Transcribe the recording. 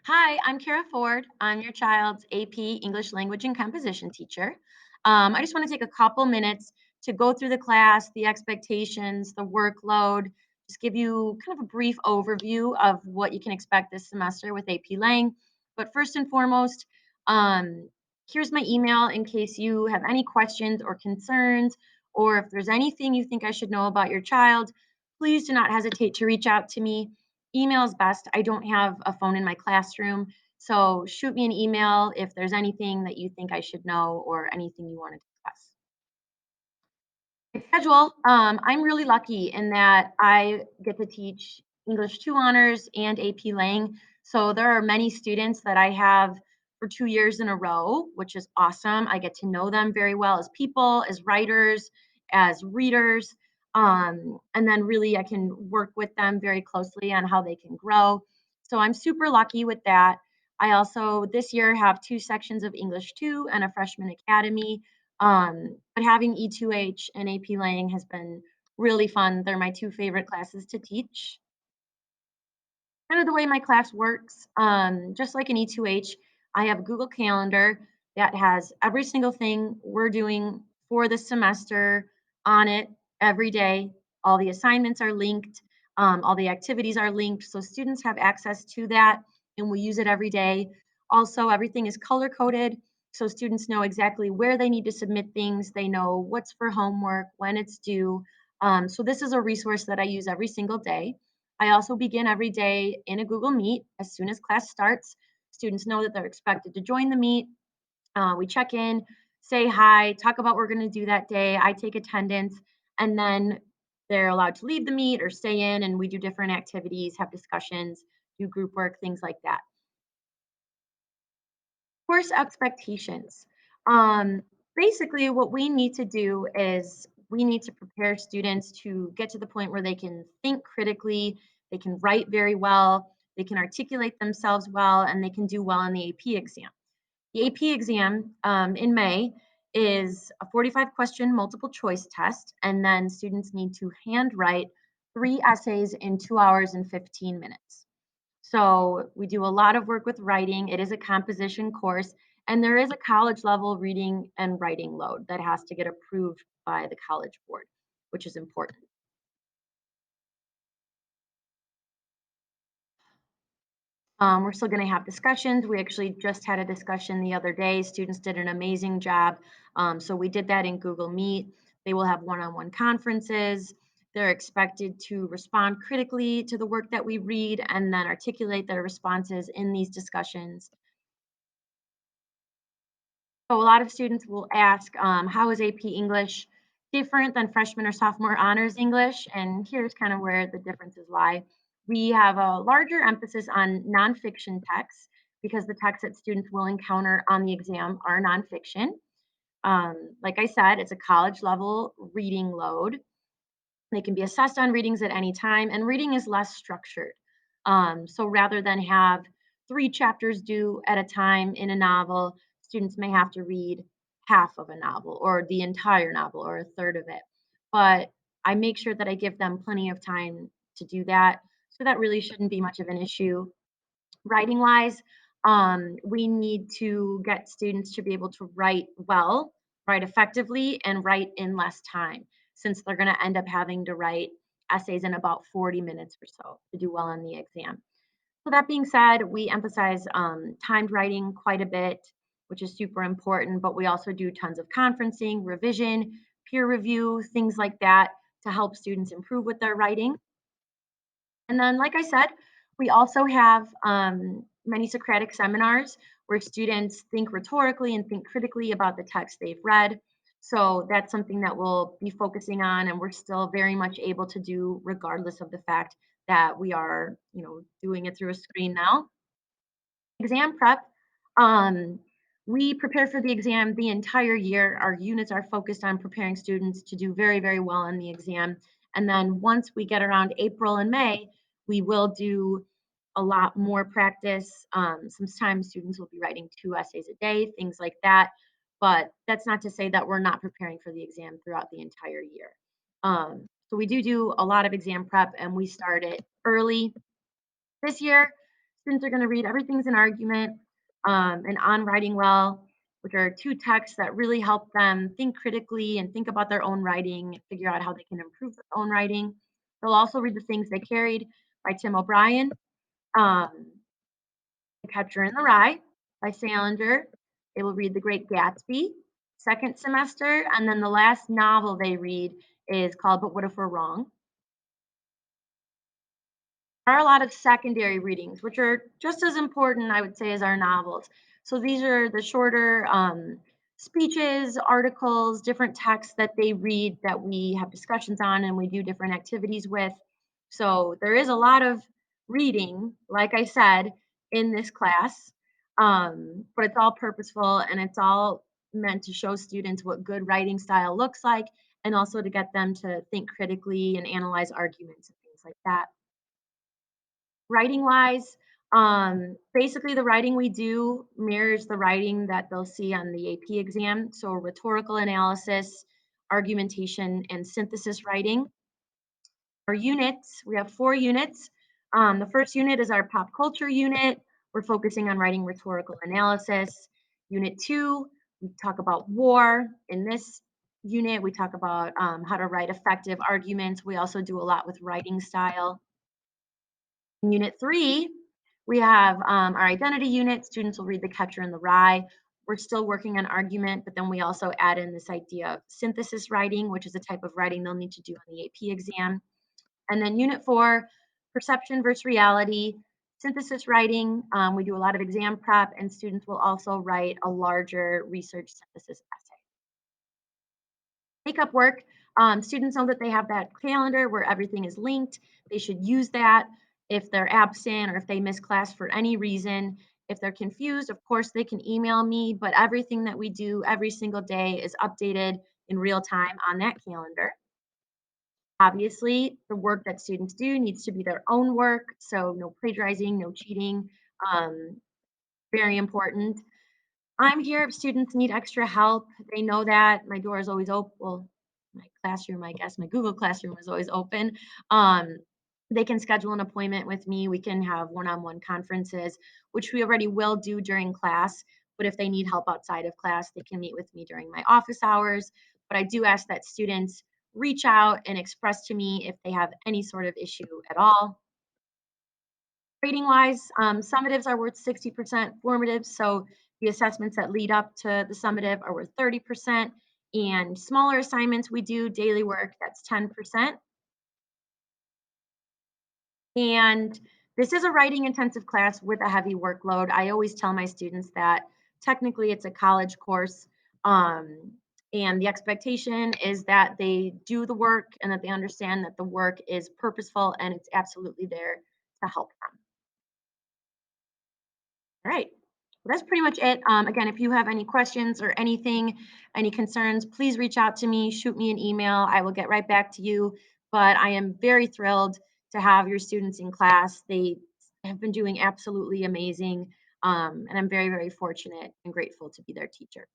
Hi, I'm Kara Ford. I'm your child's AP English Language and Composition teacher. I just want to take a couple minutes to go through the class, the expectations, the workload, just give you kind of a brief overview of what you can expect this semester with AP Lang. But first and foremost, um, here's my email in case you have any questions or concerns, or if there's anything you think I should know about your child, please do not hesitate to reach out to me. Email is best. I don't have a phone in my classroom, so shoot me an email if there's anything that you think I should know or anything you want to discuss. My schedule, I'm really lucky in that I get to teach English 2 honors and AP Lang. So there are many students that I have for 2 years in a row, which is awesome. I get to know them very well as people, as writers, as readers. And then really I can work with them very closely on how they can grow. So I'm super lucky with that. I also this year have 2 sections of English 2 and a freshman academy. But having E2H and AP Lang has been really fun. They're my 2 favorite classes to teach. Kind of the way my class works, just like an E2H, I have Google Calendar that has every single thing we're doing for the semester on it every day. All the assignments are linked, all the activities are linked, so students have access to that, and we use it every day. Also, everything is color coded, so students know exactly where they need to submit things. They know what's for homework, when it's due. So this is a resource that I use every single day. I also begin every day in a Google Meet as soon as class starts. Students know that they're expected to join the meet. We check in, say hi, talk about what we're going to do that day. I take attendance, and then they're allowed to leave the meet or stay in, and we do different activities, have discussions, do group work, things like that. Course expectations. Um, Basically, what we need to do is we need to prepare students to get to the point where they can think critically, they can write very well, they can articulate themselves well, and they can do well on the AP exam. The AP exam in May is a 45 question multiple choice test, and then students need to handwrite 3 essays in 2 hours and 15 minutes. So we do a lot of work with writing. It is a composition course, and there is a college level reading and writing load that has to get approved by the college board, which is important. We're still going to have discussions. We actually just had a discussion the other day. Students did an amazing job. So we did that in Google Meet. They will have one on one conferences. They're expected to respond critically to the work that we read and then articulate their responses in these discussions. So a lot of students will ask, how is AP English different than freshman or sophomore honors English? And here's kind of where the differences lie. We have a larger emphasis on nonfiction texts because the texts that students will encounter on the exam are nonfiction. Like I said, it's a college level reading load. They can be assessed on readings at any time, and reading is less structured. So rather than have 3 chapters due at a time in a novel, students may have to read half of a novel or the entire novel or a third of it. But I make sure that I give them plenty of time to do that. So that really shouldn't be much of an issue. Writing wise, we need to get students to be able to write well, write effectively, and write in less time since they're going to end up having to write essays in about 40 minutes or so to do well on the exam. So, that being said, we emphasize timed writing quite a bit, which is super important, but we also do tons of conferencing, revision, peer review, things like that to help students improve with their writing. And then, like I said, we also have many Socratic seminars where students think rhetorically and think critically about the text they've read. So that's something that we'll be focusing on, and we're still very much able to do, regardless of the fact that we are, doing it through a screen now. Exam prep. Um, we prepare for the exam the entire year. Our units are focused on preparing students to do very, very well on the exam. And then once we get around April and May, we will do a lot more practice. Sometimes students will be writing 2 essays a day, things like that. But that's not to say that we're not preparing for the exam throughout the entire year. So we do a lot of exam prep, and we start it early this year. Students are going to read Everything's an Argument and On Writing Well, which are two texts that really help them think critically and think about their own writing and figure out how they can improve their own writing. They'll also read The Things They Carried by Tim O'Brien, um, The Catcher in the Rye by Salinger. They will read The Great Gatsby second semester, and then the last novel they read is called But What If We're Wrong? There are a lot of secondary readings, which are just as important, I would say, as our novels. So these are the shorter speeches, articles, different texts that they read that we have discussions on and we do different activities with. So there is a lot of reading, like I said, in this class, but it's all purposeful and it's all meant to show students what good writing style looks like and also to get them to think critically and analyze arguments and things like that. Writing wise, basically the writing we do mirrors the writing that they'll see on the AP exam. So rhetorical analysis, argumentation, and synthesis writing. Our units, we have 4 units. The first unit is our pop culture unit. We're focusing on writing rhetorical analysis. Unit 2, we talk about war. In this unit, we talk about how to write effective arguments. We also do a lot with writing style. In Unit 3, we have our identity unit. Students will read The Catcher in the Rye. We're still working on argument, but then we also add in this idea of synthesis writing, which is a type of writing they'll need to do on the AP exam. And then Unit 4, perception versus reality, synthesis writing. We do a lot of exam prep, and students will also write a larger research synthesis essay. Makeup work, students know that they have that calendar where everything is linked. They should use that if they're absent or if they miss class for any reason. If they're confused, of course, they can email me, but everything that we do every single day is updated in real time on that calendar. Obviously, the work that students do needs to be their own work, so no plagiarizing, no cheating. Um, Very important. I'm here if students need extra help. They know that my door is always open. Well, my classroom, I guess, my Google Classroom is always open. Um, they can schedule an appointment with me. We can have one-on-one conferences, which we already will do during class. But if they need help outside of class, they can meet with me during my office hours. But I do ask that students reach out and express to me if they have any sort of issue at all. Rating wise, summatives are worth 60%, formatives, so the assessments that lead up to the summative are worth 30%, and smaller assignments we do, daily work, that's 10%. And this is a writing intensive class with a heavy workload. I always tell my students that technically it's a college course. Um, and the expectation is that they do the work and that they understand that the work is purposeful and it's absolutely there to help them. All right. Well, that's pretty much it. Again, if you have any questions or anything, any concerns, please reach out to me, shoot me an email. I will get right back to you. But I am very thrilled to have your students in class. They have been doing absolutely amazing. And I'm very, very fortunate and grateful to be their teacher.